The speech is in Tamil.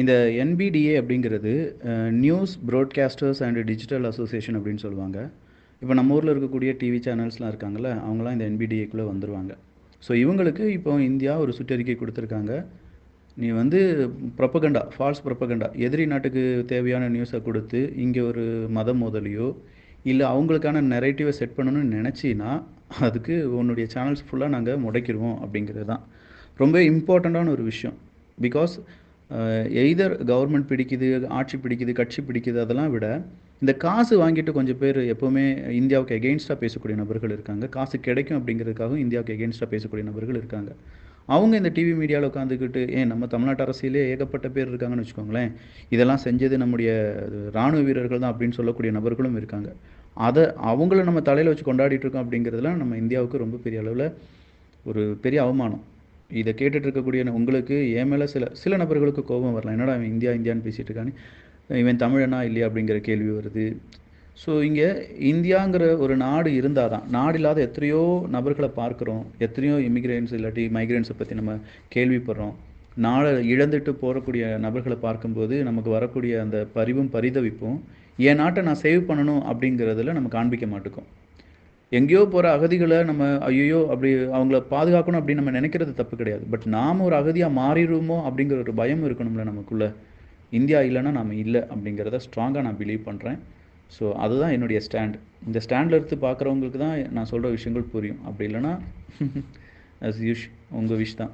இந்த என்பிடிஏ அப்படிங்கிறது news broadcasters and digital association அப்படின்னு சொல்லுவாங்க. இப்போ நம்ம ஊரில் இருக்கக்கூடிய டிவி சேனல்ஸ்லாம் இருக்காங்கல்ல, அவங்களாம் இந்த என்பிடிஏக்குள்ளே வந்துருவாங்க. ஸோ இவங்களுக்கு இப்போ இந்தியா ஒரு சுற்றறிக்கை கொடுத்துருக்காங்க. நீ வந்து ப்ரொபகண்டா, ஃபால்ஸ் ப்ரொபகண்டா, எதிரி நாட்டுக்கு தேவையான நியூஸை கொடுத்து இங்கே ஒரு மத மோதலையோ இல்லை அவங்களுக்கான நெரேட்டிவை செட் பண்ணணும்னு நினச்சின்னா அதுக்கு உன்னுடைய சேனல்ஸ் ஃபுல்லாக நாங்கள் முடக்கிடுவோம் அப்படிங்கிறது தான் ரொம்ப இம்பார்ட்டண்ட்டான ஒரு விஷயம். பிகாஸ் எய்தர் கவர்மெண்ட் பிடிக்குது, ஆட்சி பிடிக்குது, கட்சி பிடிக்குது, அதெல்லாம் விட இந்த காசு வாங்கிட்டு கொஞ்சம் பேர் எப்போவுமே இந்தியாவுக்கு எகெயின்ஸ்டாக பேசக்கூடிய நபர்கள் இருக்காங்க. காசு கிடைக்கும் அப்படிங்கிறதுக்காகவும் இந்தியாவுக்கு எகெயின்ஸ்டாக பேசக்கூடிய நபர்கள் இருக்காங்க. அவங்க இந்த டிவி மீடியாவில் உட்காந்துக்கிட்டு நம்ம தமிழ்நாட்டு அரசியலே ஏகப்பட்ட பேர் இருக்காங்கன்னு வச்சுக்கோங்களேன். இதெல்லாம் செஞ்சது நம்முடைய இராணுவ வீரர்கள் தான் அப்படின்னு சொல்லக்கூடிய நபர்களும் இருக்காங்க. அதை அவங்கள நம்ம தலையில் வச்சு கொண்டாடிட்டு இருக்கோம் அப்படிங்கிறதுலாம் நம்ம இந்தியாவுக்கு ரொம்ப பெரிய அளவில் ஒரு பெரிய அவமானம். இதை கேட்டுட்டு இருக்கக்கூடிய உங்களுக்கு என் மேலே சில சில நபர்களுக்கு கோபம் வரலாம். என்னடா இவன் இந்தியா இந்தியான்னு பேசிகிட்டு இருக்கான்னு, இவன் தமிழனா இல்லையா அப்படிங்கிற கேள்வி வருது. ஸோ இங்கே இந்தியாங்கிற ஒரு நாடு இருந்தால் தான், நாடு இல்லாத எத்தனையோ நபர்களை பார்க்குறோம், எத்தனையோ இமிக்ரெண்ட்ஸ் இல்லாட்டி மைக்ரெண்ட்ஸை பற்றி நம்ம கேள்விப்படுறோம். நாடை இழந்துட்டு போகக்கூடிய நபர்களை பார்க்கும்போது நமக்கு வரக்கூடிய அந்த பரிவும் பரிதவிப்பும் என் நாட்டை நான் சேவ் பண்ணணும் அப்படிங்கிறதுல நம்ம காண்பிக்க மாட்டோம். எங்கேயோ போகிற அகதிகளை நம்ம ஐயோ அப்படி அவங்கள பாதுகாக்கணும் அப்படின்னு நம்ம நினைக்கிறது தப்பு கிடையாது. பட் நாம் ஒரு அகதியாக மாறிடுவோமோ அப்படிங்கிற ஒரு பயம் இருக்கணும்ல நமக்குள்ளே. இந்தியா இல்லைன்னா நாம் இல்லை அப்படிங்கிறத ஸ்ட்ராங்காக நான் பிலீவ் பண்ணுறேன். ஸோ அதுதான் என்னுடைய ஸ்டாண்ட். இந்த ஸ்டாண்டில் எடுத்து பார்க்குறவங்களுக்கு தான் நான் சொல்கிற விஷயங்கள் புரியும். அப்படி இல்லைன்னா அஸ் யூஷ் உங்கள் விஷ் தான்.